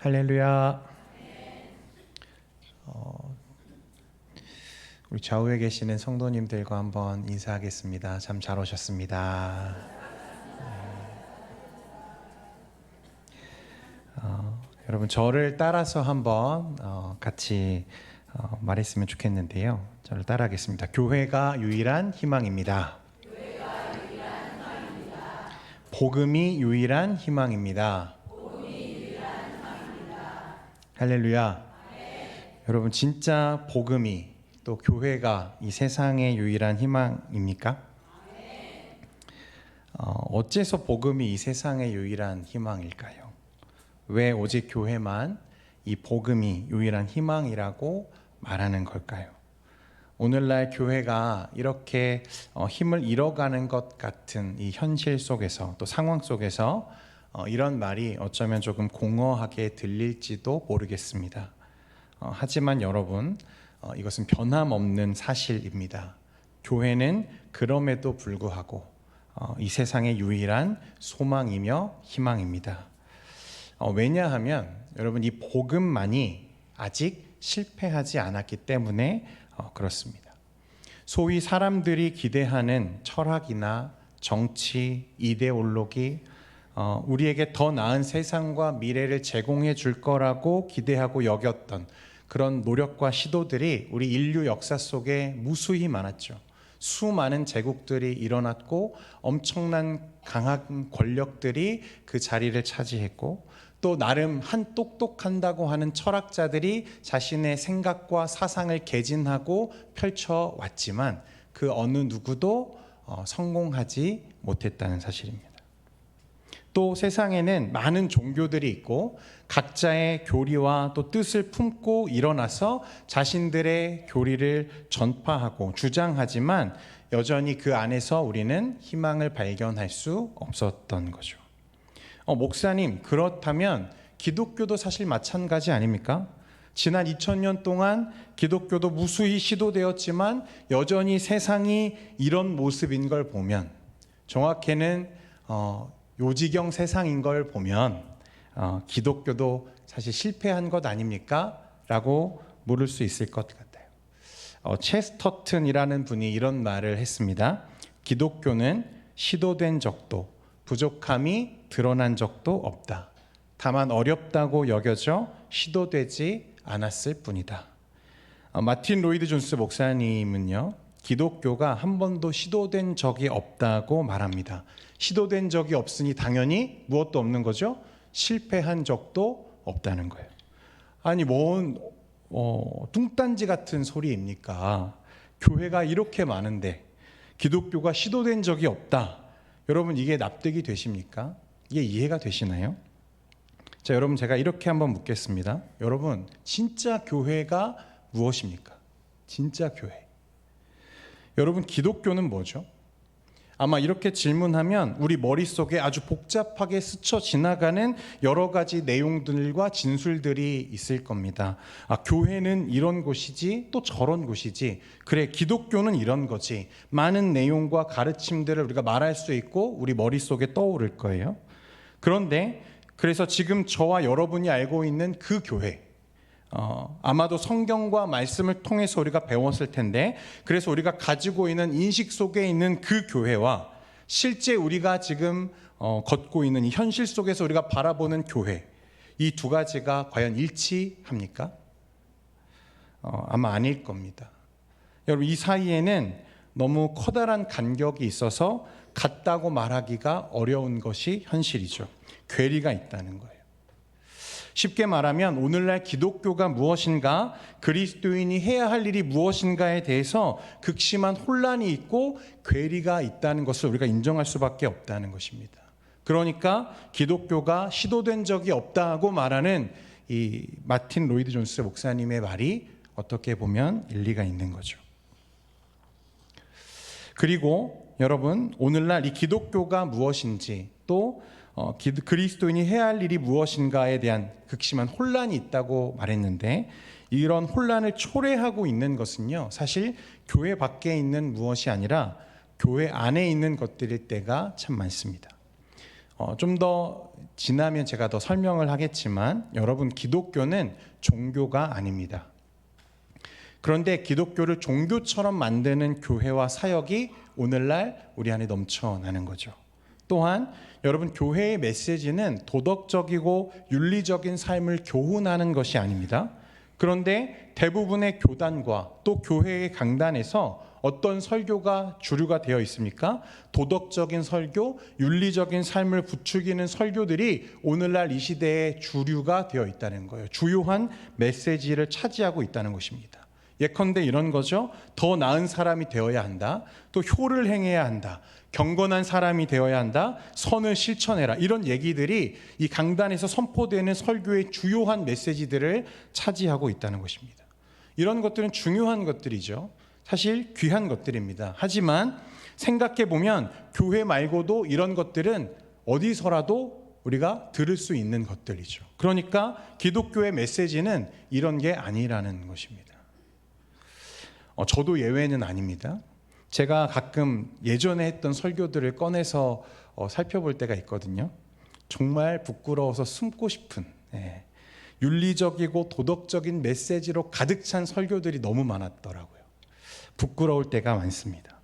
할렐루야. 우리 좌우에 계시는 성도님들과 한번 인사하겠습니다. 참 잘 오셨습니다. 여러분 저를 따라서 한번 같이 말했으면 좋겠는데요. 저를 따라하겠습니다. 교회가 유일한 희망입니다. 복음이 유일한 희망입니다. 할렐루야. 여러분 진짜 복음이 또 교회가 이 세상의 유일한 희망입니까? 어째서 복음이 이 세상의 유일한 희망일까요? 왜 오직 교회만 이 복음이 유일한 희망이라고 말하는 걸까요? 오늘날 교회가 이렇게 힘을 잃어가는 것 같은 이 현실 속에서 또 상황 속에서 이런 말이 어쩌면 조금 공허하게 들릴지도 모르겠습니다. 하지만 여러분 이것은 변함없는 사실입니다. 교회는 그럼에도 불구하고 이 세상의 유일한 소망이며 희망입니다. 왜냐하면 여러분 이 복음만이 아직 실패하지 않았기 때문에 그렇습니다. 소위 사람들이 기대하는 철학이나 정치, 이데올로기, 우리에게 더 나은 세상과 미래를 제공해 줄 거라고 기대하고 여겼던 그런 노력과 시도들이 우리 인류 역사 속에 무수히 많았죠. 수많은 제국들이 일어났고 엄청난 강한 권력들이 그 자리를 차지했고 또 나름 한 똑똑한다고 하는 철학자들이 자신의 생각과 사상을 개진하고 펼쳐왔지만 그 어느 누구도 성공하지 못했다는 사실입니다. 또 세상에는 많은 종교들이 있고 각자의 교리와 또 뜻을 품고 일어나서 자신들의 교리를 전파하고 주장하지만 여전히 그 안에서 우리는 희망을 발견할 수 없었던 거죠. 목사님, 그렇다면 기독교도 사실 마찬가지 아닙니까? 지난 2000년 동안 기독교도 무수히 시도되었지만 여전히 세상이 이런 모습인 걸 보면 정확히는 요지경 세상인 걸 보면 기독교도 사실 실패한 것 아닙니까? 라고 물을 수 있을 것 같아요. 체스터튼이라는 분이 이런 말을 했습니다. 기독교는 시도된 적도 부족함이 드러난 적도 없다. 다만 어렵다고 여겨져 시도되지 않았을 뿐이다. 마틴 로이드 존스 목사님은요, 기독교가 한 번도 시도된 적이 없다고 말합니다. 시도된 적이 없으니 당연히 무엇도 없는 거죠? 실패한 적도 없다는 거예요. 아니 뭔 뚱딴지 같은 소리입니까? 교회가 이렇게 많은데 기독교가 시도된 적이 없다. 여러분 이게 납득이 되십니까? 이게 이해가 되시나요? 자, 여러분 제가 이렇게 한번 묻겠습니다. 여러분 진짜 교회가 무엇입니까? 진짜 교회. 여러분 기독교는 뭐죠? 아마 이렇게 질문하면 우리 머릿속에 아주 복잡하게 스쳐 지나가는 여러 가지 내용들과 진술들이 있을 겁니다. 교회는 이런 곳이지 또 저런 곳이지, 그래 기독교는 이런 거지, 많은 내용과 가르침들을 우리가 말할 수 있고 우리 머릿속에 떠오를 거예요. 그런데 그래서 지금 저와 여러분이 알고 있는 그 교회, 아마도 성경과 말씀을 통해서 우리가 배웠을 텐데, 그래서 우리가 가지고 있는 인식 속에 있는 그 교회와 실제 우리가 지금 걷고 있는 이 현실 속에서 우리가 바라보는 교회, 이 두 가지가 과연 일치합니까? 아마 아닐 겁니다. 여러분 이 사이에는 너무 커다란 간격이 있어서 같다고 말하기가 어려운 것이 현실이죠. 괴리가 있다는 거예요. 쉽게 말하면 오늘날 기독교가 무엇인가, 그리스도인이 해야 할 일이 무엇인가에 대해서 극심한 혼란이 있고 괴리가 있다는 것을 우리가 인정할 수밖에 없다는 것입니다. 그러니까 기독교가 시도된 적이 없다고 말하는 이 마틴 로이드 존스 목사님의 말이 어떻게 보면 일리가 있는 거죠. 그리고 여러분 오늘날 이 기독교가 무엇인지 또 그리스도인이 해야 할 일이 무엇인가에 대한 극심한 혼란이 있다고 말했는데, 이런 혼란을 초래하고 있는 것은요 사실 교회 밖에 있는 무엇이 아니라 교회 안에 있는 것들일 때가 참 많습니다. 좀 더 지나면 제가 더 설명을 하겠지만 여러분, 기독교는 종교가 아닙니다. 그런데 기독교를 종교처럼 만드는 교회와 사역이 오늘날 우리 안에 넘쳐나는 거죠. 또한 여러분, 교회의 메시지는 도덕적이고 윤리적인 삶을 교훈하는 것이 아닙니다. 그런데 대부분의 교단과 또 교회의 강단에서 어떤 설교가 주류가 되어 있습니까? 도덕적인 설교, 윤리적인 삶을 부추기는 설교들이 오늘날 이 시대의 주류가 되어 있다는 거예요. 주요한 메시지를 차지하고 있다는 것입니다. 예컨대 이런 거죠. 더 나은 사람이 되어야 한다. 또 효를 행해야 한다. 경건한 사람이 되어야 한다. 선을 실천해라. 이런 얘기들이 이 강단에서 선포되는 설교의 주요한 메시지들을 차지하고 있다는 것입니다. 이런 것들은 중요한 것들이죠. 사실 귀한 것들입니다. 하지만 생각해 보면 교회 말고도 이런 것들은 어디서라도 우리가 들을 수 있는 것들이죠. 그러니까 기독교의 메시지는 이런 게 아니라는 것입니다. 저도 예외는 아닙니다. 제가 가끔 예전에 했던 설교들을 꺼내서 살펴볼 때가 있거든요. 정말 부끄러워서 숨고 싶은, 윤리적이고 도덕적인 메시지로 가득 찬 설교들이 너무 많았더라고요. 부끄러울 때가 많습니다.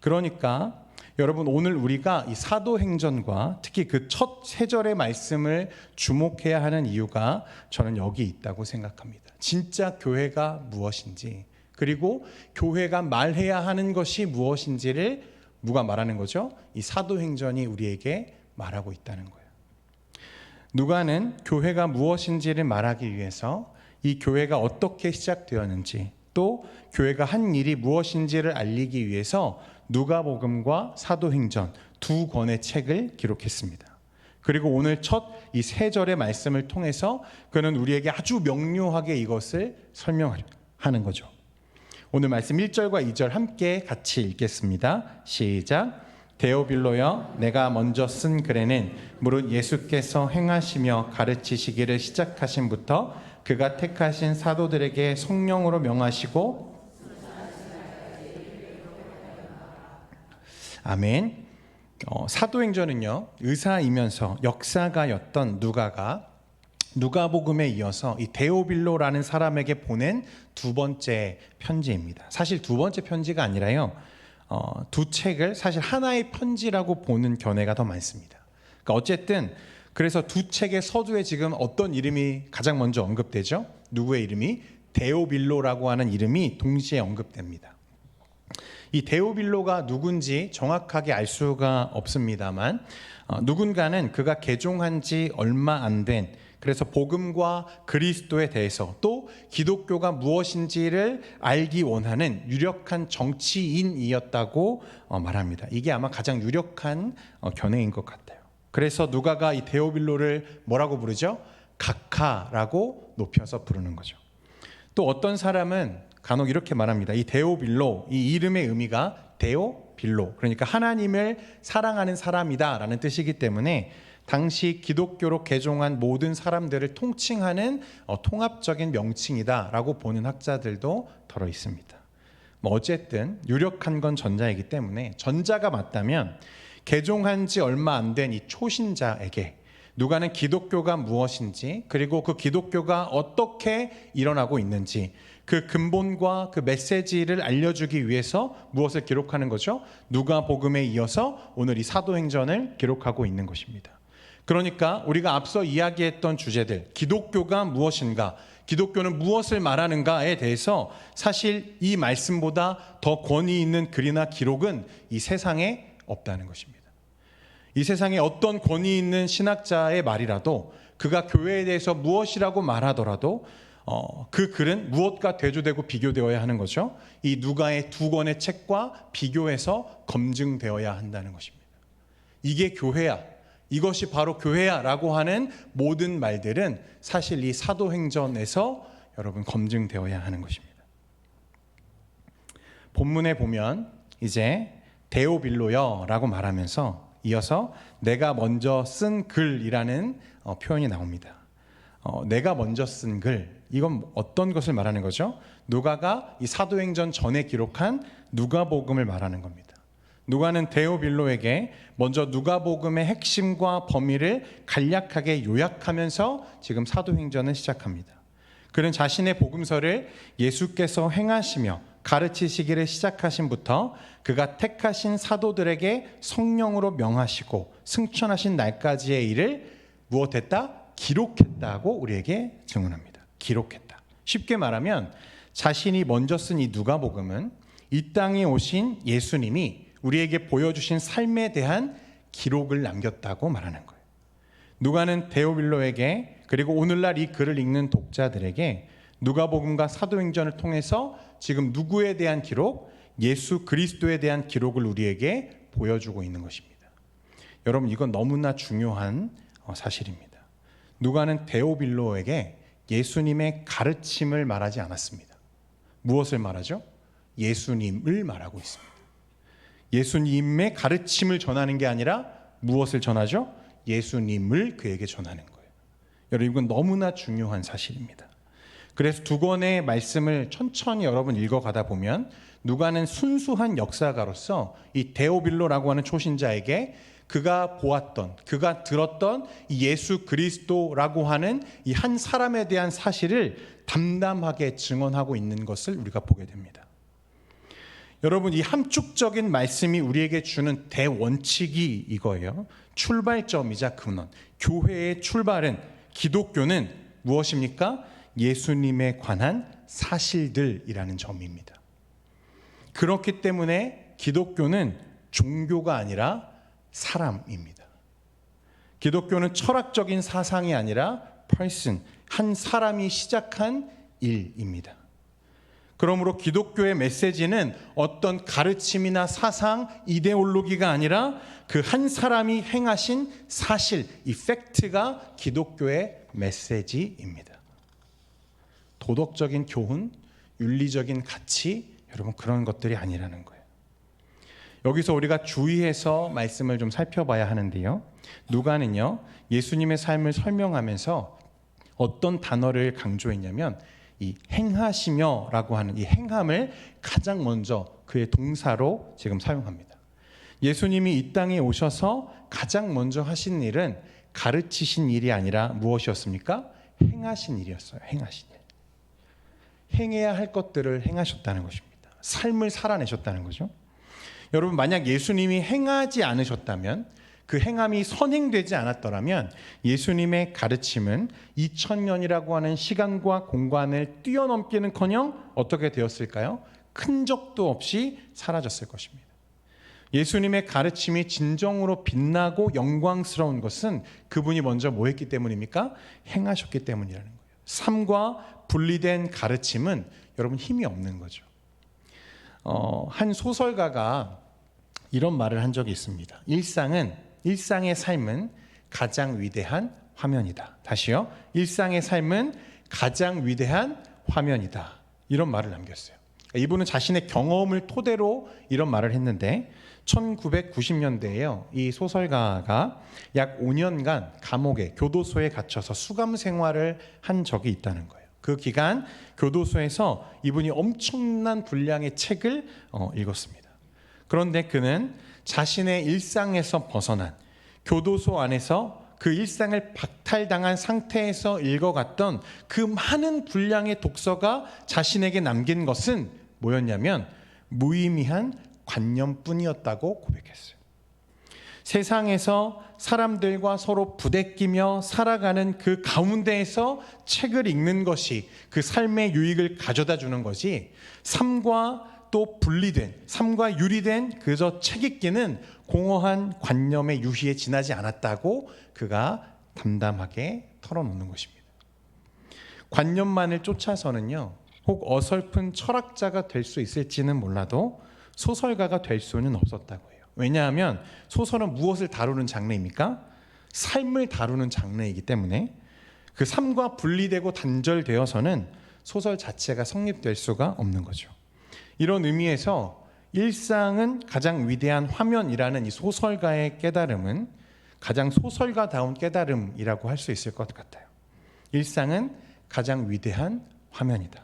그러니까 여러분, 오늘 우리가 이 사도행전과 특히 그 첫 세 절의 말씀을 주목해야 하는 이유가 저는 여기 있다고 생각합니다. 진짜 교회가 무엇인지, 그리고 교회가 말해야 하는 것이 무엇인지를 누가 말하는 거죠? 이 사도행전이 우리에게 말하고 있다는 거예요. 누가는 교회가 무엇인지를 말하기 위해서 이 교회가 어떻게 시작되었는지, 또 교회가 한 일이 무엇인지를 알리기 위해서 누가복음과 사도행전 두 권의 책을 기록했습니다. 그리고 오늘 첫 이 세 절의 말씀을 통해서 그는 우리에게 아주 명료하게 이것을 설명하는 거죠. 오늘 말씀 1절과 2절 함께 같이 읽겠습니다. 시작. 데오빌로여, 내가 먼저 쓴 글에는 무릇 예수께서 행하시며 가르치시기를 시작하신부터 그가 택하신 사도들에게 성령으로 명하시고, 아멘. 사도행전은요, 의사이면서 역사가였던 누가가 누가복음에 이어서 이 데오빌로라는 사람에게 보낸 두 번째 편지입니다. 사실 두 번째 편지가 아니라요, 두 책을 사실 하나의 편지라고 보는 견해가 더 많습니다. 그러니까 어쨌든 그래서 두 책의 서두에 지금 어떤 이름이 가장 먼저 언급되죠? 누구의 이름이? 데오빌로라고 하는 이름이 동시에 언급됩니다. 이 데오빌로가 누군지 정확하게 알 수가 없습니다만 누군가는 그가 개종한 지 얼마 안 된, 그래서 복음과 그리스도에 대해서 또 기독교가 무엇인지를 알기 원하는 유력한 정치인이었다고 말합니다. 이게 아마 가장 유력한 견해인 것 같아요. 그래서 누가가 이 데오빌로를 뭐라고 부르죠? 각하라고 높여서 부르는 거죠. 또 어떤 사람은 간혹 이렇게 말합니다. 이 데오빌로, 이 이름의 의미가 데오빌로, 그러니까 하나님을 사랑하는 사람이다라는 뜻이기 때문에 당시 기독교로 개종한 모든 사람들을 통칭하는 통합적인 명칭이다라고 보는 학자들도 덜어 있습니다. 어쨌든 유력한 건 전자이기 때문에 전자가 맞다면 개종한 지 얼마 안 된 이 초신자에게 누가는 기독교가 무엇인지, 그리고 그 기독교가 어떻게 일어나고 있는지 그 근본과 그 메시지를 알려주기 위해서 무엇을 기록하는 거죠? 누가복음에 이어서 오늘 이 사도행전을 기록하고 있는 것입니다. 그러니까 우리가 앞서 이야기했던 주제들, 기독교가 무엇인가, 기독교는 무엇을 말하는가에 대해서 사실 이 말씀보다 더 권위 있는 글이나 기록은 이 세상에 없다는 것입니다. 이 세상에 어떤 권위 있는 신학자의 말이라도 그가 교회에 대해서 무엇이라고 말하더라도 그 글은 무엇과 대조되고 비교되어야 하는 거죠. 이 누가의 두 권의 책과 비교해서 검증되어야 한다는 것입니다. 이게 교회야, 이것이 바로 교회야 라고 하는 모든 말들은 사실 이 사도행전에서 여러분 검증되어야 하는 것입니다. 본문에 보면 이제 데오빌로여 라고 말하면서 이어서 내가 먼저 쓴 글이라는 표현이 나옵니다. 내가 먼저 쓴 글, 이건 어떤 것을 말하는 거죠? 누가가 이 사도행전 전에 기록한 누가복음을 말하는 겁니다. 누가는 데오빌로에게 먼저 누가복음의 핵심과 범위를 간략하게 요약하면서 지금 사도행전을 시작합니다. 그는 자신의 복음서를 예수께서 행하시며 가르치시기를 시작하신부터 그가 택하신 사도들에게 성령으로 명하시고 승천하신 날까지의 일을 무엇했다? 기록했다고 우리에게 증언합니다. 기록했다. 쉽게 말하면 자신이 먼저 쓴 이 누가복음은 이 땅에 오신 예수님이 우리에게 보여주신 삶에 대한 기록을 남겼다고 말하는 거예요. 누가는 데오빌로에게 그리고 오늘날 이 글을 읽는 독자들에게 누가복음과 사도행전을 통해서 지금 누구에 대한 기록, 예수 그리스도에 대한 기록을 우리에게 보여주고 있는 것입니다. 여러분, 이건 너무나 중요한 사실입니다. 누가는 데오빌로에게 예수님의 가르침을 말하지 않았습니다. 무엇을 말하죠? 예수님을 말하고 있습니다. 예수님의 가르침을 전하는 게 아니라 무엇을 전하죠? 예수님을 그에게 전하는 거예요. 여러분, 이건 너무나 중요한 사실입니다. 그래서 두 권의 말씀을 천천히 여러분 읽어가다 보면 누가는 순수한 역사가로서 이 데오빌로라고 하는 초신자에게 그가 보았던, 그가 들었던 이 예수 그리스도라고 하는 이 한 사람에 대한 사실을 담담하게 증언하고 있는 것을 우리가 보게 됩니다. 여러분, 이 함축적인 말씀이 우리에게 주는 대원칙이 이거예요. 출발점이자 근원. 교회의 출발은, 기독교는 무엇입니까? 예수님에 관한 사실들이라는 점입니다. 그렇기 때문에 기독교는 종교가 아니라 사람입니다. 기독교는 철학적인 사상이 아니라 person, 한 사람이 시작한 일입니다. 그러므로 기독교의 메시지는 어떤 가르침이나 사상, 이데올로기가 아니라 그 한 사람이 행하신 사실, 이 팩트가 기독교의 메시지입니다. 도덕적인 교훈, 윤리적인 가치, 여러분 그런 것들이 아니라는 거예요. 여기서 우리가 주의해서 말씀을 좀 살펴봐야 하는데요. 누가는요, 예수님의 삶을 설명하면서 어떤 단어를 강조했냐면 이 행하시며라고 하는 이 행함을 가장 먼저 그의 동사로 지금 사용합니다. 예수님이 이 땅에 오셔서 가장 먼저 하신 일은 가르치신 일이 아니라 무엇이었습니까? 행하신 일이었어요. 행하신 일. 행해야 할 것들을 행하셨다는 것입니다. 삶을 살아내셨다는 거죠. 여러분, 만약 예수님이 행하지 않으셨다면, 그 행함이 선행되지 않았더라면 예수님의 가르침은 2000년이라고 하는 시간과 공간을 뛰어넘기는커녕 어떻게 되었을까요? 큰 적도 없이 사라졌을 것입니다. 예수님의 가르침이 진정으로 빛나고 영광스러운 것은 그분이 먼저 뭐 했기 때문입니까? 행하셨기 때문이라는 거예요. 삶과 분리된 가르침은 여러분 힘이 없는 거죠. 한 소설가가 이런 말을 한 적이 있습니다. 일상의 삶은 가장 위대한 화면이다. 다시요. 일상의 삶은 가장 위대한 화면이다. 이런 말을 남겼어요. 이분은 자신의 경험을 토대로 이런 말을 했는데 1990년대에요. 이 소설가가 약 5년간 감옥에, 교도소에 갇혀서 수감 생활을 한 적이 있다는 거예요. 그 기간 교도소에서 이분이 엄청난 분량의 책을 읽었습니다. 그런데 그는 자신의 일상에서 벗어난, 교도소 안에서 그 일상을 박탈당한 상태에서 읽어갔던 그 많은 분량의 독서가 자신에게 남긴 것은 뭐였냐면 무의미한 관념뿐이었다고 고백했어요. 세상에서 사람들과 서로 부대끼며 살아가는 그 가운데에서 책을 읽는 것이 그 삶의 유익을 가져다 주는 것이 삶과 또 분리된, 삶과 유리된 그저 책 읽기는 공허한 관념의 유희에 지나지 않았다고 그가 담담하게 털어놓는 것입니다. 관념만을 쫓아서는요, 혹 어설픈 철학자가 될 수 있을지는 몰라도 소설가가 될 수는 없었다고 해요. 왜냐하면 소설은 무엇을 다루는 장르입니까? 삶을 다루는 장르이기 때문에 그 삶과 분리되고 단절되어서는 소설 자체가 성립될 수가 없는 거죠. 이런 의미에서 일상은 가장 위대한 화면이라는 이 소설가의 깨달음은 가장 소설가다운 깨달음이라고 할 수 있을 것 같아요. 일상은 가장 위대한 화면이다.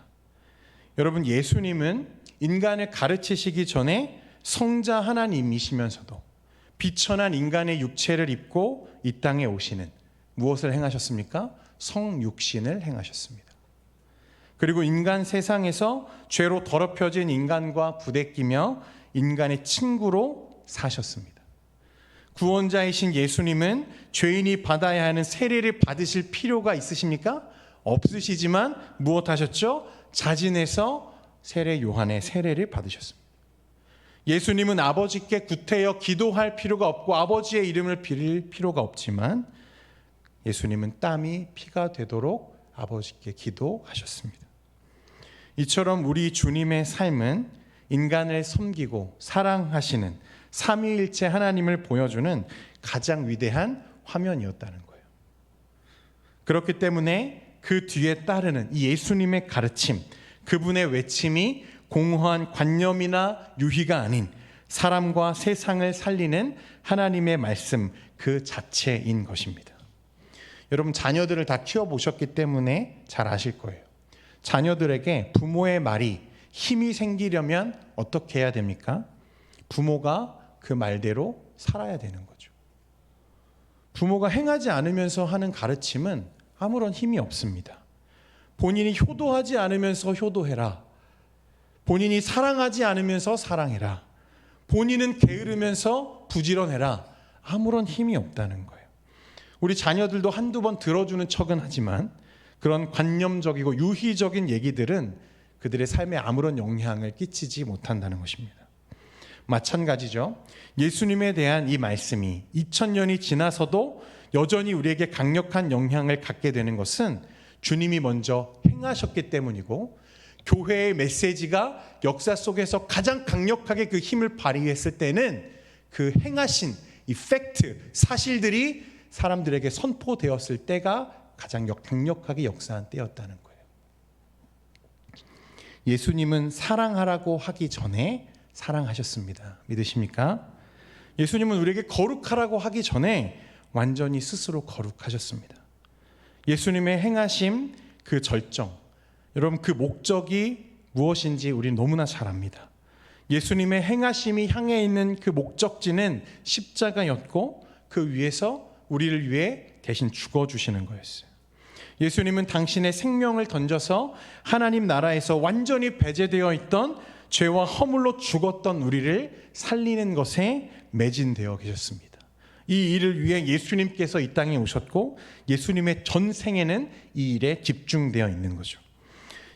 여러분, 예수님은 인간을 가르치시기 전에 성자 하나님이시면서도 비천한 인간의 육체를 입고 이 땅에 오시는 무엇을 행하셨습니까? 성육신을 행하셨습니다. 그리고 인간 세상에서 죄로 더럽혀진 인간과 부대끼며 인간의 친구로 사셨습니다. 구원자이신 예수님은 죄인이 받아야 하는 세례를 받으실 필요가 있으십니까? 없으시지만 무엇하셨죠? 자진해서 세례 요한의 세례를 받으셨습니다. 예수님은 아버지께 구태여 기도할 필요가 없고 아버지의 이름을 빌릴 필요가 없지만 예수님은 땀이 피가 되도록 아버지께 기도하셨습니다. 이처럼 우리 주님의 삶은 인간을 섬기고 사랑하시는 삼위일체 하나님을 보여주는 가장 위대한 화면이었다는 거예요. 그렇기 때문에 그 뒤에 따르는 이 예수님의 가르침, 그분의 외침이 공허한 관념이나 유희가 아닌 사람과 세상을 살리는 하나님의 말씀 그 자체인 것입니다. 여러분 자녀들을 다 키워보셨기 때문에 잘 아실 거예요. 자녀들에게 부모의 말이 힘이 생기려면 어떻게 해야 됩니까? 부모가 그 말대로 살아야 되는 거죠. 부모가 행하지 않으면서 하는 가르침은 아무런 힘이 없습니다. 본인이 효도하지 않으면서 효도해라. 본인이 사랑하지 않으면서 사랑해라. 본인은 게으르면서 부지런해라. 아무런 힘이 없다는 거예요. 우리 자녀들도 한두 번 들어주는 척은 하지만 그런 관념적이고 유희적인 얘기들은 그들의 삶에 아무런 영향을 끼치지 못한다는 것입니다. 마찬가지죠. 예수님에 대한 이 말씀이 2000년이 지나서도 여전히 우리에게 강력한 영향을 갖게 되는 것은 주님이 먼저 행하셨기 때문이고 교회의 메시지가 역사 속에서 가장 강력하게 그 힘을 발휘했을 때는 그 행하신 이 팩트, 사실들이 사람들에게 선포되었을 때가 가장 강력하게 역사한 때였다는 거예요. 예수님은 사랑하라고 하기 전에 사랑하셨습니다. 믿으십니까? 예수님은 우리에게 거룩하라고 하기 전에 완전히 스스로 거룩하셨습니다. 예수님의 행하심 그 절정, 여러분 그 목적이 무엇인지 우리는 너무나 잘 압니다. 예수님의 행하심이 향해 있는 그 목적지는 십자가였고 그 위에서 우리를 위해 대신 죽어주시는 거였어요. 예수님은 당신의 생명을 던져서 하나님 나라에서 완전히 배제되어 있던 죄와 허물로 죽었던 우리를 살리는 것에 매진되어 계셨습니다. 이 일을 위해 예수님께서 이 땅에 오셨고 예수님의 전생에는 이 일에 집중되어 있는 거죠.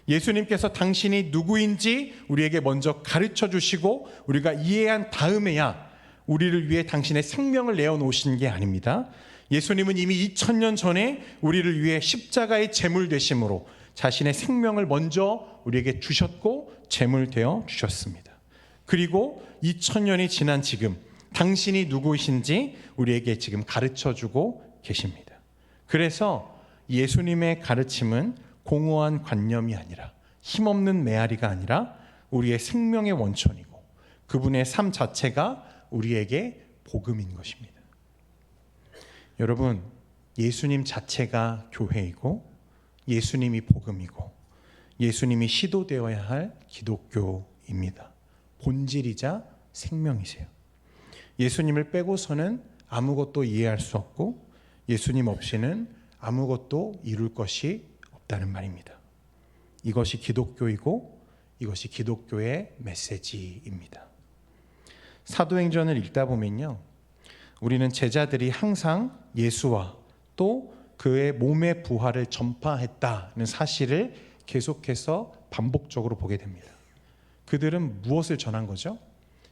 예수님께서 당신이 누구인지 우리에게 먼저 가르쳐 주시고 우리가 이해한 다음에야 우리를 위해 당신의 생명을 내어놓으신 게 아닙니다. 예수님은 이미 2000년 전에 우리를 위해 십자가의 제물 되심으로 자신의 생명을 먼저 우리에게 주셨고 제물 되어 주셨습니다. 그리고 2000년이 지난 지금 당신이 누구이신지 우리에게 지금 가르쳐주고 계십니다. 그래서 예수님의 가르침은 공허한 관념이 아니라 힘없는 메아리가 아니라 우리의 생명의 원천이고 그분의 삶 자체가 우리에게 복음인 것입니다. 여러분, 예수님 자체가 교회이고 예수님이 복음이고 예수님이 시도되어야 할 기독교입니다. 본질이자 생명이세요. 예수님을 빼고서는 아무것도 이해할 수 없고 예수님 없이는 아무것도 이룰 것이 없다는 말입니다. 이것이 기독교이고 이것이 기독교의 메시지입니다. 사도행전을 읽다 보면요, 우리는 제자들이 항상 예수와 또 그의 몸의 부활을 전파했다는 사실을 계속해서 반복적으로 보게 됩니다. 그들은 무엇을 전한 거죠?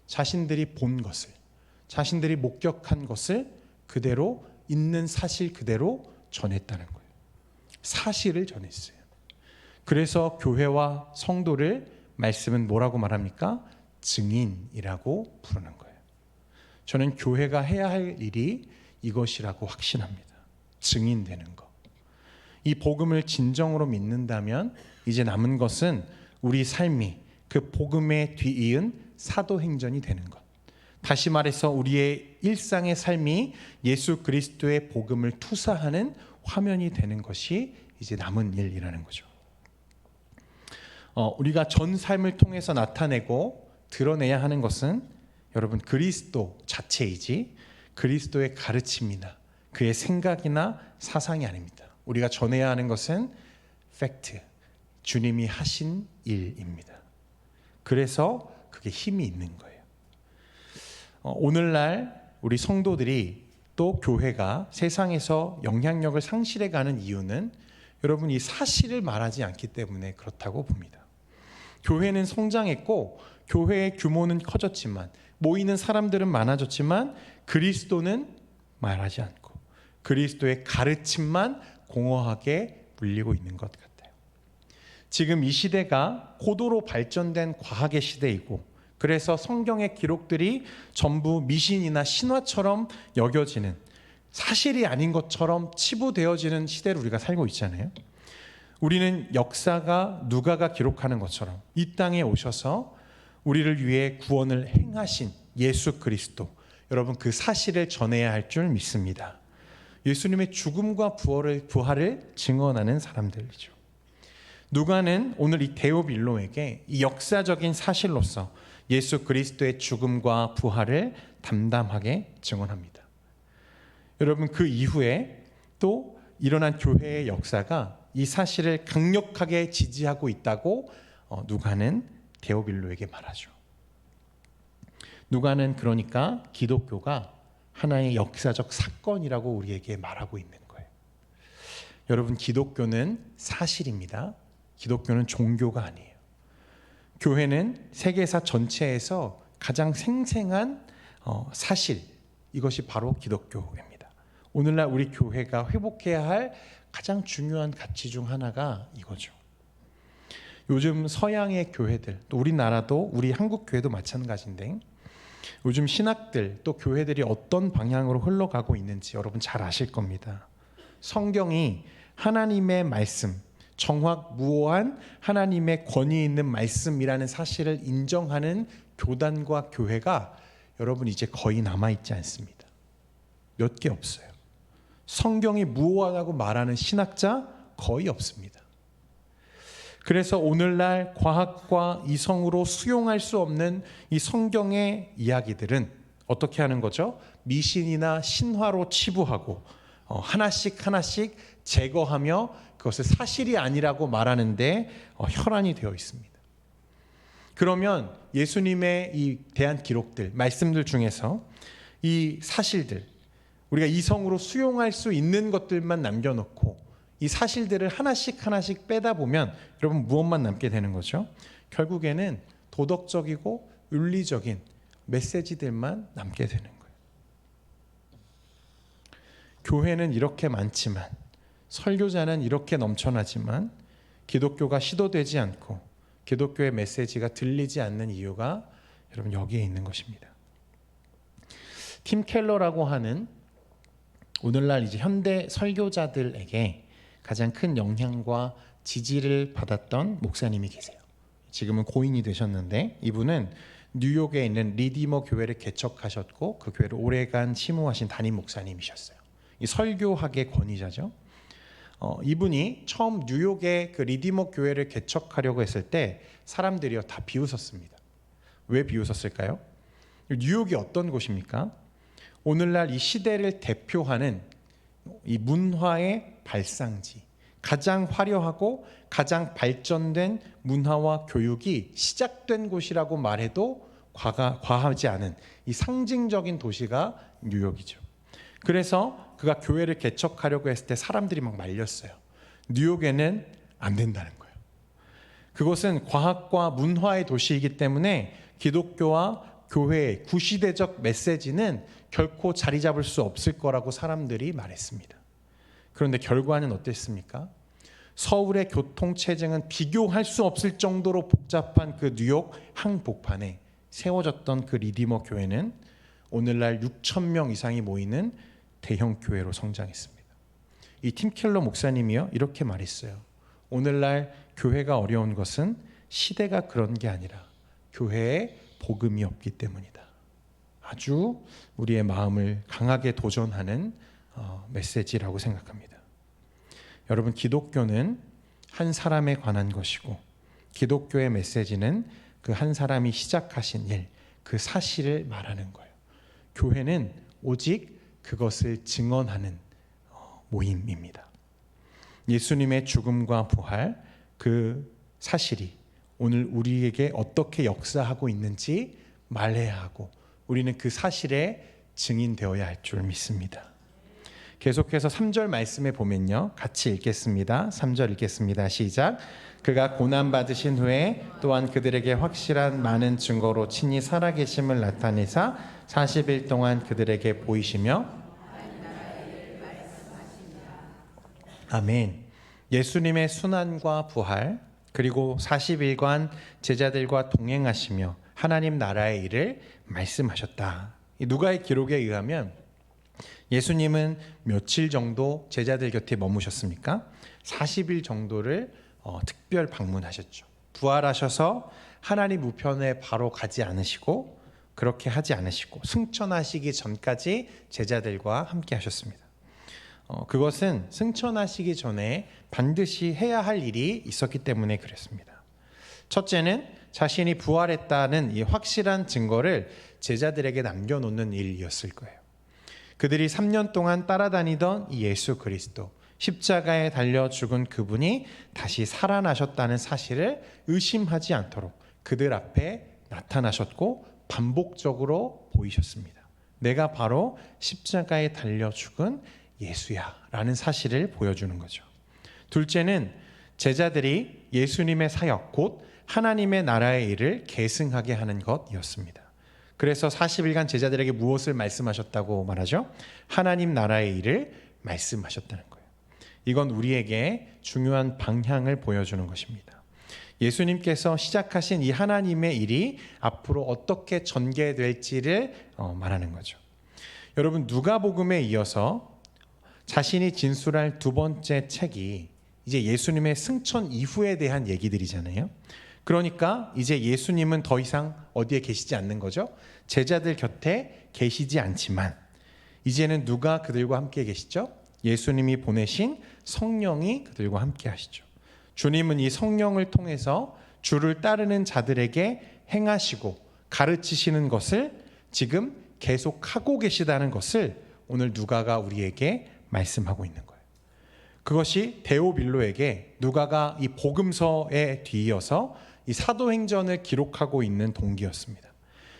자신들이 본 것을, 자신들이 목격한 것을 그대로 있는 사실 그대로 전했다는 거예요. 사실을 전했어요. 그래서 교회와 성도를 말씀은 뭐라고 말합니까? 증인이라고 부르는 거예요. 저는 교회가 해야 할 일이 이것이라고 확신합니다. 증인되는 것. 이 복음을 진정으로 믿는다면 이제 남은 것은 우리 삶이 그 복음에 뒤이은 사도행전이 되는 것. 다시 말해서 우리의 일상의 삶이 예수 그리스도의 복음을 투사하는 화면이 되는 것이 이제 남은 일이라는 거죠. 우리가 전 삶을 통해서 나타내고 드러내야 하는 것은 여러분 그리스도 자체이지 그리스도의 가르침이나 그의 생각이나 사상이 아닙니다. 우리가 전해야 하는 것은 팩트, 주님이 하신 일입니다. 그래서 그게 힘이 있는 거예요. 오늘날 우리 성도들이 또 교회가 세상에서 영향력을 상실해가는 이유는 여러분 이 사실을 말하지 않기 때문에 그렇다고 봅니다. 교회는 성장했고 교회의 규모는 커졌지만 모이는 사람들은 많아졌지만 그리스도는 말하지 않고 그리스도의 가르침만 공허하게 물리고 있는 것 같아요. 지금 이 시대가 고도로 발전된 과학의 시대이고 그래서 성경의 기록들이 전부 미신이나 신화처럼 여겨지는 사실이 아닌 것처럼 치부되어지는 시대를 우리가 살고 있잖아요. 우리는 역사가 누가가 기록하는 것처럼 이 땅에 오셔서 우리를 위해 구원을 행하신 예수 그리스도, 여러분 그 사실을 전해야 할 줄 믿습니다. 예수님의 죽음과 부활을 증언하는 사람들이죠. 누가는 오늘 이 데오빌로에게 이 역사적인 사실로서 예수 그리스도의 죽음과 부활을 담담하게 증언합니다. 여러분 그 이후에 또 일어난 교회의 역사가 이 사실을 강력하게 지지하고 있다고 누가는 데오빌로에게 말하죠. 누가는 그러니까 기독교가 하나의 역사적 사건이라고 우리에게 말하고 있는 거예요. 여러분 기독교는 사실입니다. 기독교는 종교가 아니에요. 교회는 세계사 전체에서 가장 생생한 사실, 이것이 바로 기독교입니다. 오늘날 우리 교회가 회복해야 할 가장 중요한 가치 중 하나가 이거죠. 요즘 서양의 교회들, 또 우리나라도 우리 한국 교회도 마찬가지인데 요즘 신학들 또 교회들이 어떤 방향으로 흘러가고 있는지 여러분 잘 아실 겁니다. 성경이 하나님의 말씀, 정확무오한 하나님의 권위 있는 말씀이라는 사실을 인정하는 교단과 교회가 여러분 이제 거의 남아있지 않습니다. 몇 개 없어요. 성경이 무오하다고 말하는 신학자 거의 없습니다. 그래서 오늘날 과학과 이성으로 수용할 수 없는 이 성경의 이야기들은 어떻게 하는 거죠? 미신이나 신화로 치부하고 하나씩 제거하며 그것을 사실이 아니라고 말하는데 혈안이 되어 있습니다. 그러면 예수님의 이 대한 기록들, 말씀들 중에서 이 사실들, 우리가 이성으로 수용할 수 있는 것들만 남겨놓고 이 사실들을 하나씩 빼다 보면 여러분 무엇만 남게 되는 거죠? 결국에는 도덕적이고 윤리적인 메시지들만 남게 되는 거예요. 교회는 이렇게 많지만, 설교자는 이렇게 넘쳐나지만 기독교가 시도되지 않고 기독교의 메시지가 들리지 않는 이유가 여러분 여기에 있는 것입니다. 팀 켈러라고 하는 오늘날 이제 현대 설교자들에게 가장 큰 영향과 지지를 받았던 목사님이 계세요. 지금은 고인이 되셨는데 이분은 뉴욕에 있는 리디머 교회를 개척하셨고 그 교회를 오래간 치무하신 담임 목사님이셨어요. 이 설교학의 권위자죠. 이분이 처음 뉴욕의 그 리디머 교회를 개척하려고 했을 때 사람들이요 다 비웃었습니다. 왜 비웃었을까요? 뉴욕이 어떤 곳입니까? 오늘날 이 시대를 대표하는 이 문화의 발상지, 가장 화려하고 가장 발전된 문화와 교육이 시작된 곳이라고 말해도 과하지 않은 이 상징적인 도시가 뉴욕이죠. 그래서 그가 교회를 개척하려고 했을 때 사람들이 막 말렸어요. 뉴욕에는 안 된다는 거예요. 그것은 과학과 문화의 도시이기 때문에 기독교와 교회의 구시대적 메시지는 결코 자리 잡을 수 없을 거라고 사람들이 말했습니다. 그런데 결과는 어땠습니까? 서울의 교통체증은 비교할 수 없을 정도로 복잡한 그 뉴욕 항복판에 세워졌던 그 리디머 교회는 오늘날 6,000명 이상이 모이는 대형 교회로 성장했습니다. 이 팀 켈러 목사님이요 이렇게 말했어요. 오늘날 교회가 어려운 것은 시대가 그런 게 아니라 교회에 복음이 없기 때문이다. 아주 우리의 마음을 강하게 도전하는 메시지라고 생각합니다. 여러분 기독교는 한 사람에 관한 것이고 기독교의 메시지는 그 한 사람이 시작하신 일, 그 사실을 말하는 거예요. 교회는 오직 그것을 증언하는 모임입니다. 예수님의 죽음과 부활, 그 사실이 오늘 우리에게 어떻게 역사하고 있는지 말해야 하고 우리는 그 사실에 증인되어야 할 줄 믿습니다. 계속해서 3절 말씀에 보면요, 같이 읽겠습니다. 3절 읽겠습니다. 시작. 그가 고난받으신 후에 또한 그들에게 확실한 많은 증거로 친히 살아계심을 나타내사 40일 동안 그들에게 보이시며. 아멘. 예수님의 순환과 부활, 그리고 40일간 제자들과 동행하시며 하나님 나라의 일을 말씀하셨다. 누가의 기록에 의하면 예수님은 며칠 정도 제자들 곁에 머무셨습니까? 40일 정도를 특별 방문하셨죠. 부활하셔서 하나님 우편에 바로 가지 않으시고 그렇게 하지 않으시고 승천하시기 전까지 제자들과 함께 하셨습니다. 그것은 승천하시기 전에 반드시 해야 할 일이 있었기 때문에 그랬습니다. 첫째는 자신이 부활했다는 이 확실한 증거를 제자들에게 남겨놓는 일이었을 거예요. 그들이 3년 동안 따라다니던 이 예수 그리스도, 십자가에 달려 죽은 그분이 다시 살아나셨다는 사실을 의심하지 않도록 그들 앞에 나타나셨고 반복적으로 보이셨습니다. 내가 바로 십자가에 달려 죽은 예수야 라는 사실을 보여주는 거죠. 둘째는 제자들이 예수님의 사역, 곧 하나님의 나라의 일을 계승하게 하는 것이었습니다. 그래서 40일간 제자들에게 무엇을 말씀하셨다고 말하죠? 하나님 나라의 일을 말씀하셨다는 거예요. 이건 우리에게 중요한 방향을 보여주는 것입니다. 예수님께서 시작하신 이 하나님의 일이 앞으로 어떻게 전개될지를 말하는 거죠. 여러분, 누가복음에 이어서 자신이 진술할 두 번째 책이 이제 예수님의 승천 이후에 대한 얘기들이잖아요. 그러니까 이제 예수님은 더 이상 어디에 계시지 않는 거죠? 제자들 곁에 계시지 않지만 이제는 누가 그들과 함께 계시죠? 예수님이 보내신 성령이 그들과 함께 하시죠. 주님은 이 성령을 통해서 주를 따르는 자들에게 행하시고 가르치시는 것을 지금 계속하고 계시다는 것을 오늘 누가가 우리에게 말씀하고 있는 거예요. 그것이 데오빌로에게 누가가 이 복음서에 뒤이어서 이 사도행전을 기록하고 있는 동기였습니다.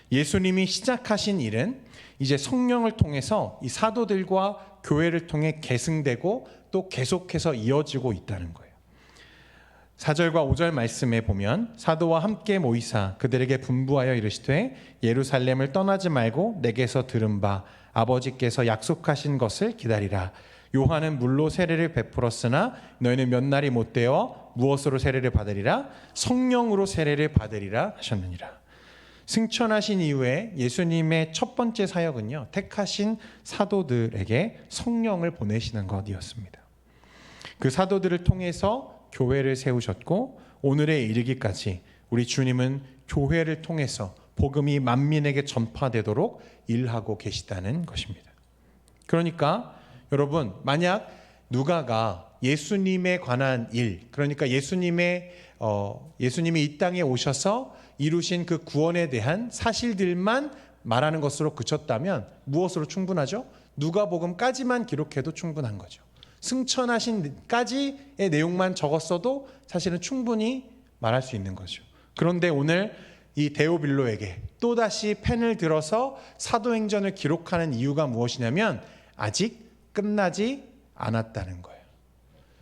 예수님이 시작하신 일은 이제 성령을 통해서 이 사도들과 교회를 통해 계승되고 또 계속해서 이어지고 있다는 거예요. 4절과 5절 말씀에 보면 사도와 함께 모이사 그들에게 분부하여 이르시되 예루살렘을 떠나지 말고 내게서 들은 바 아버지께서 약속하신 것을 기다리라. 요한은 물로 세례를 베풀었으나 너희는 몇 날이 못 되어 무엇으로 세례를 받으리라? 성령으로 세례를 받으리라 하셨느니라. 승천하신 이후에 예수님의 첫 번째 사역은요, 택하신 사도들에게 성령을 보내시는 것이었습니다. 그 사도들을 통해서 교회를 세우셨고 오늘에 이르기까지 우리 주님은 교회를 통해서 복음이 만민에게 전파되도록 일하고 계시다는 것입니다. 그러니까 여러분, 만약 누가가 예수님에 관한 일, 그러니까 예수님이 이 땅에 오셔서 이루신 그 구원에 대한 사실들만 말하는 것으로 그쳤다면 무엇으로 충분하죠? 누가복음까지만 기록해도 충분한 거죠. 승천하신까지의 내용만 적었어도 사실은 충분히 말할 수 있는 거죠. 그런데 오늘 이 데오빌로에게 또다시 펜을 들어서 사도행전을 기록하는 이유가 무엇이냐면 아직 끝나지 않았다는 거예요.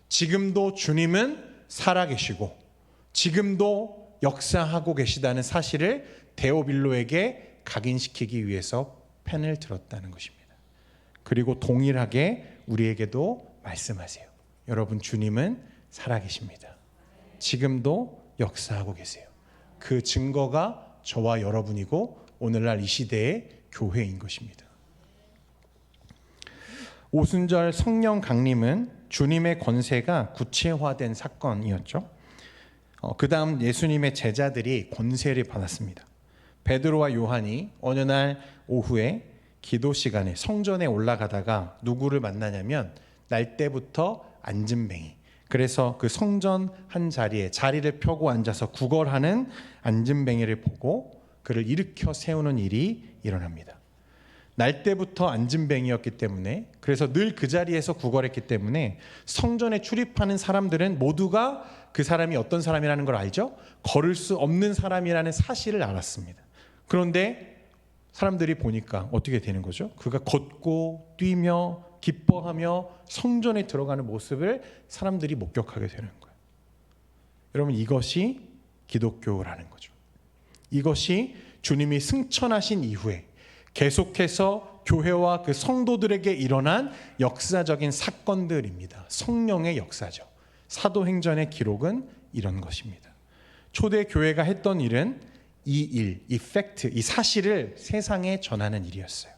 지금도 주님은 살아계시고 지금도 역사하고 계시다는 사실을 데오빌로에게 각인시키기 위해서 펜을 들었다는 것입니다. 그리고 동일하게 우리에게도 말씀하세요. 여러분, 주님은 살아계십니다. 지금도 역사하고 계세요. 그 증거가 저와 여러분이고 오늘날 이 시대의 교회인 것입니다. 오순절 성령 강림은 주님의 권세가 구체화된 사건이었죠. 그 다음 예수님의 제자들이 권세를 받았습니다. 베드로와 요한이 어느 날 오후에 기도 시간에 성전에 올라가다가 누구를 만나냐면 날 때부터 앉은뱅이, 그래서 그 성전 한 자리에 자리를 펴고 앉아서 구걸하는 앉은뱅이를 보고 그를 일으켜 세우는 일이 일어납니다. 날 때부터 앉은뱅이였기 때문에, 그래서 늘 그 자리에서 구걸했기 때문에 성전에 출입하는 사람들은 모두가 그 사람이 어떤 사람이라는 걸 알죠? 걸을 수 없는 사람이라는 사실을 알았습니다. 그런데 사람들이 보니까 어떻게 되는 거죠? 그가 걷고 뛰며 기뻐하며 성전에 들어가는 모습을 사람들이 목격하게 되는 거예요. 여러분, 이것이 기독교라는 거죠. 이것이 주님이 승천하신 이후에 계속해서 교회와 그 성도들에게 일어난 역사적인 사건들입니다. 성령의 역사죠. 사도행전의 기록은 이런 것입니다. 초대 교회가 했던 일은 이 팩트, 이 사실을 세상에 전하는 일이었어요.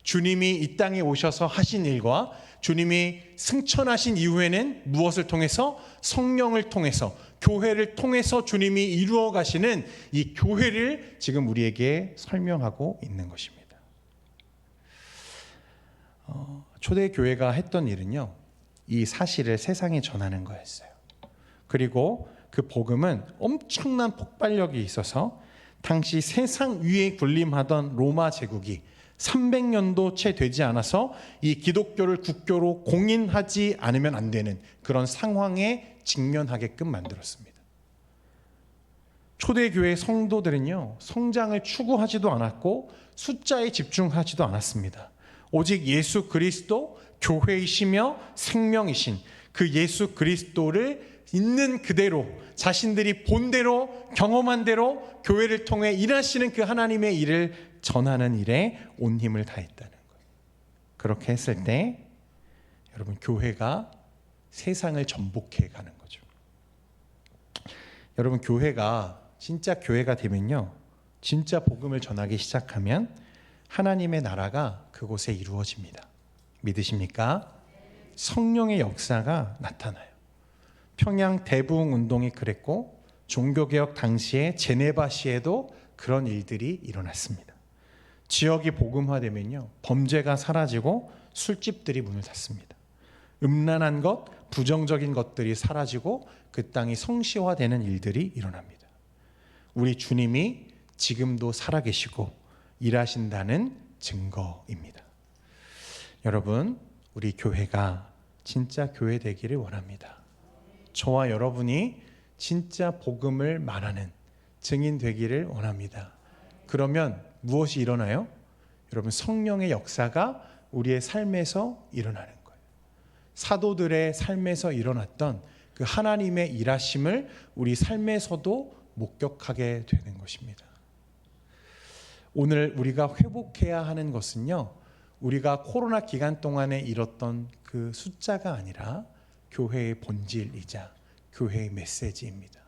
주님이 이 땅에 오셔서 하신 일과 주님이 승천하신 이후에는 무엇을 통해서? 성령을 통해서, 교회를 통해서 주님이 이루어 가시는 이 교회를 지금 우리에게 설명하고 있는 것입니다. 초대 교회가 했던 일은요, 이 사실을 세상에 전하는 거였어요. 그리고 그 복음은 엄청난 폭발력이 있어서 당시 세상 위에 군림하던 로마 제국이 300년도 채 되지 않아서 이 기독교를 국교로 공인하지 않으면 안 되는 그런 상황에 직면하게끔 만들었습니다. 초대교회 성도들은요, 성장을 추구하지도 않았고 숫자에 집중하지도 않았습니다. 오직 예수 그리스도, 교회이시며 생명이신 그 예수 그리스도를 있는 그대로, 자신들이 본 대로, 경험한 대로 교회를 통해 일하시는 그 하나님의 일을 전하는 일에 온 힘을 다했다는 거예요. 그렇게 했을 때 여러분, 교회가 세상을 전복해 가는 거죠. 여러분, 교회가 진짜 교회가 되면요, 진짜 복음을 전하기 시작하면 하나님의 나라가 그곳에 이루어집니다. 믿으십니까? 성령의 역사가 나타나요. 평양 대부흥 운동이 그랬고 종교개혁 당시에 제네바시에도 그런 일들이 일어났습니다. 지역이 복음화되면요, 범죄가 사라지고 술집들이 문을 닫습니다. 음란한 것, 부정적인 것들이 사라지고 그 땅이 성시화되는 일들이 일어납니다. 우리 주님이 지금도 살아계시고 일하신다는 증거입니다. 여러분, 우리 교회가 진짜 교회 되기를 원합니다. 저와 여러분이 진짜 복음을 말하는 증인 되기를 원합니다. 그러면 무엇이 일어나요? 여러분, 성령의 역사가 우리의 삶에서 일어나는 거예요. 사도들의 삶에서 일어났던 그 하나님의 일하심을 우리 삶에서도 목격하게 되는 것입니다. 오늘 우리가 회복해야 하는 것은요, 우리가 코로나 기간 동안에 잃었던 그 숫자가 아니라 교회의 본질이자 교회의 메시지입니다.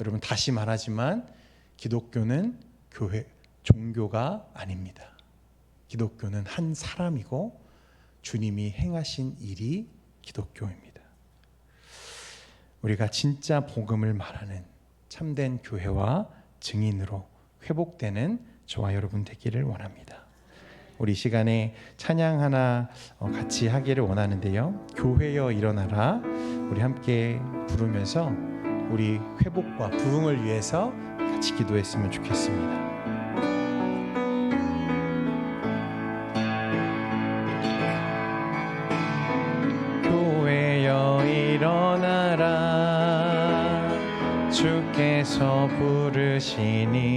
여러분, 다시 말하지만 기독교는 종교가 아닙니다. 기독교는 한 사람이고 주님이 행하신 일이 기독교입니다. 우리가 진짜 복음을 말하는 참된 교회와 증인으로 회복되는 저와 여러분 되기를 원합니다. 우리 시간에 찬양 하나 같이 하기를 원하는데요, 교회여 일어나라, 우리 함께 부르면서 우리 회복과 부흥을 위해서 같이 기도했으면 좋겠습니다. 교회여 일어나라, 주께서 부르시니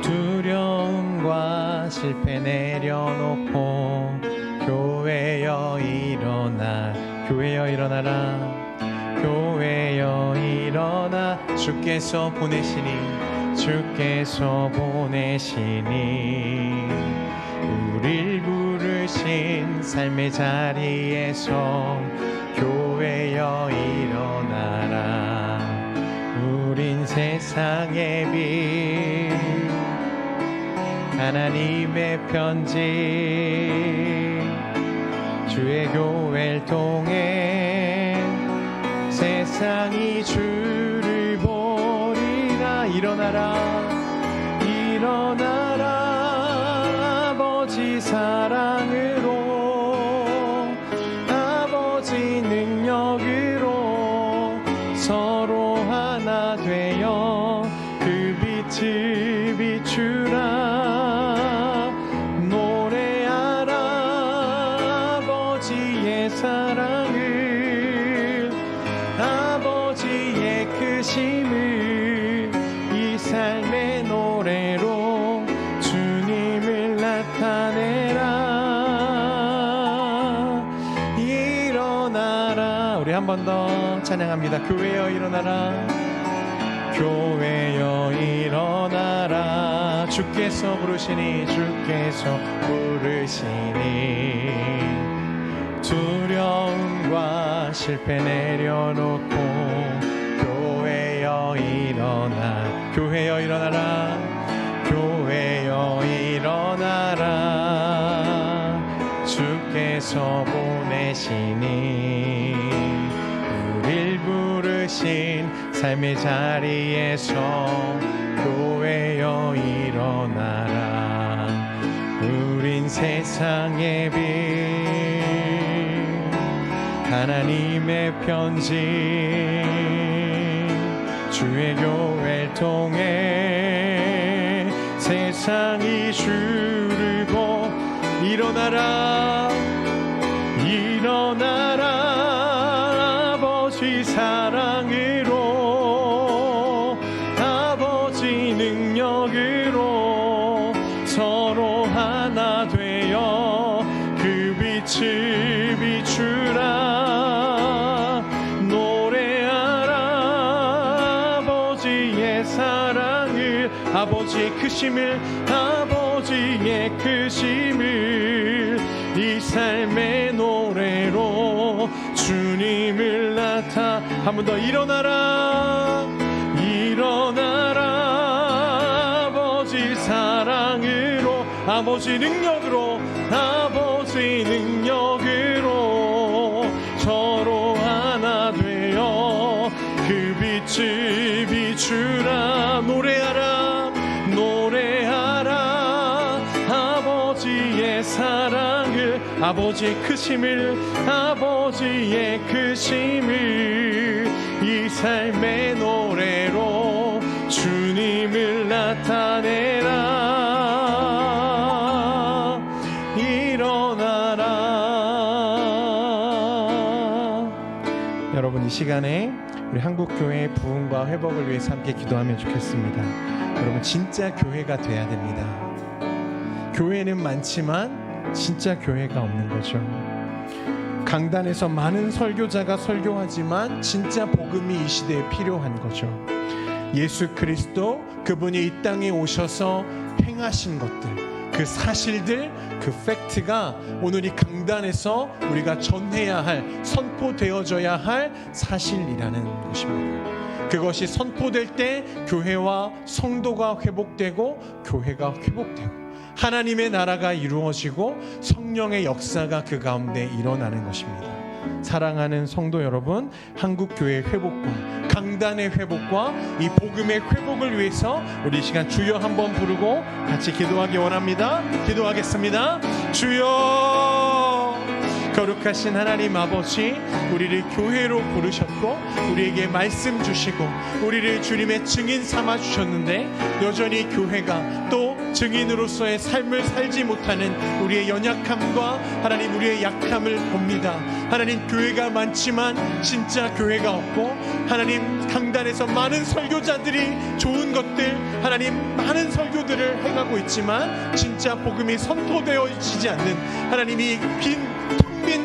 두려움과 실패 내려놓고 교회여 일어나, 교회여 일어나라, 교회여 일어나, 주께서 보내시니, 주께서 보내시니 우릴 부르신 삶의 자리에서 교회여 일어나라. 우린 세상의 빛, 하나님의 편지, 주의 교회를 통해 세상이 주를 보리라. 일어나라, 일어나라, 아버지 사랑으로, 아버지 능력으로 서로 하나 되어 그 빛을 아버지의 사랑을, 아버지의 크심을 이 삶의 노래로 주님을 나타내라. 일어나라. 우리 한 번 더 찬양합니다. 교회여 일어나라. 교회여 일어나라. 주께서 부르시니, 주께서 부르시니. 두려움과 실패 내려놓고 교회여 일어나. 교회여 일어나라. 교회여 일어나라. 주께서 보내시니 우릴 부르신 삶의 자리에서 교회여 일어나라. 우린 세상의 빛, 하나님의 편지, 주의 교회를 통해 세상이 주르고. 일어나라. 일어나라. 아버지 사랑으로, 아버지 능력으로 서로 하나 되어 그 빛을 비추라. 노래하라. 아버지의 사랑을, 아버지의 크심을, 아버지의 크심을 이 삶의 노래로 주님을 나타. 한 번 더. 일어나라. 일어나라. 아버지 사랑으로, 아버지 능력으로, 아버지 능력으로 서로 하나 되어 그 빛을 비추라. 노래하라. 노래하라. 아버지의 사랑을, 아버지의 크심을, 아버지의 크심을 이 삶의 노래로 주님을 나타내라. 일어나라. 여러분, 이 시간에 우리 한국교회의 부흥과 회복을 위해서 함께 기도하면 좋겠습니다. 여러분, 진짜 교회가 돼야 됩니다. 교회는 많지만 진짜 교회가 없는 거죠. 강단에서 많은 설교자가 설교하지만 진짜 복음이 이 시대에 필요한 거죠. 예수 그리스도, 그분이 이 땅에 오셔서 행하신 것들, 그 사실들, 그 팩트가 오늘 이 강단에서 우리가 전해야 할, 선포되어져야 할 사실이라는 것입니다. 그것이 선포될 때 교회와 성도가 회복되고, 교회가 회복되고 하나님의 나라가 이루어지고 성령의 역사가 그 가운데 일어나는 것입니다. 사랑하는 성도 여러분, 한국교회의 회복과 강단의 회복과 이 복음의 회복을 위해서 우리 이 시간 주여 한번 부르고 같이 기도하기 원합니다. 기도하겠습니다. 주여, 거룩하신 하나님 아버지, 우리를 교회로 부르셨고 우리에게 말씀 주시고 우리를 주님의 증인 삼아 주셨는데, 여전히 교회가 또 증인으로서의 삶을 살지 못하는 우리의 연약함과 하나님 우리의 약함을 봅니다. 하나님, 교회가 많지만 진짜 교회가 없고, 하나님 강단에서 많은 설교자들이 좋은 것들, 하나님 많은 설교들을 행하고 있지만 진짜 복음이 선포되어지지 않는 하나님이 빈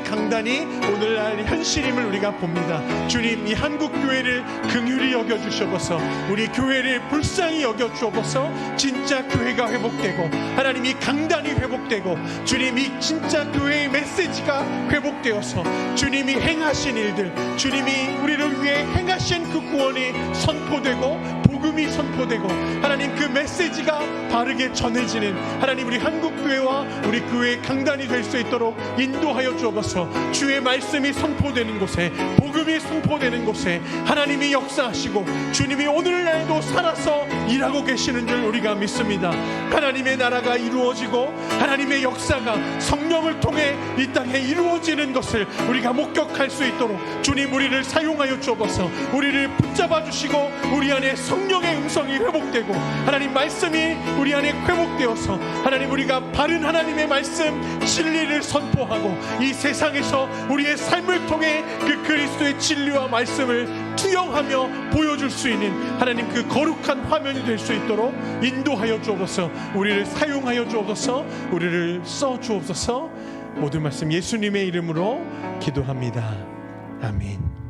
강단이 오늘날 현실임을 우리가 봅니다. 주님, 이 한국교회를 긍휼히 여겨주셔서 우리 교회를 불쌍히 여겨주셔서 진짜 교회가 회복되고, 하나님 이 강단이 회복되고, 주님 이 진짜 교회의 메시지가 회복되어서 주님이 행하신 일들, 주님이 우리를 위해 행하신 그 구원이 선포되고 복음이 선포되고, 하나님 그 메시지가 바르게 전해지는 하나님 우리 한국교회와 우리 교회의 강단이 될 수 있도록 인도하여 주옵소서. 주의 말씀이 선포되는 곳에, 복음이 선포되는 곳에 하나님이 역사하시고 주님이 오늘날도 살아서 일하고 계시는 줄 우리가 믿습니다. 하나님의 나라가 이루어지고 하나님의 역사가 성령을 통해 이 땅에 이루어지는 것을 우리가 목격할 수 있도록 주님 우리를 사용하여 주옵소서. 우리를 붙잡아 주시고 우리 안에 성령 성령의 음성이 회복되고 하나님 말씀이 우리 안에 회복되어서 하나님 우리가 바른 하나님의 말씀 진리를 선포하고 이 세상에서 우리의 삶을 통해 그 그리스도의 진리와 말씀을 투영하며 보여줄 수 있는 하나님 그 거룩한 화면이 될 수 있도록 인도하여 주옵소서. 우리를 사용하여 주옵소서. 우리를 써 주옵소서. 모든 말씀 예수님의 이름으로 기도합니다. 아멘.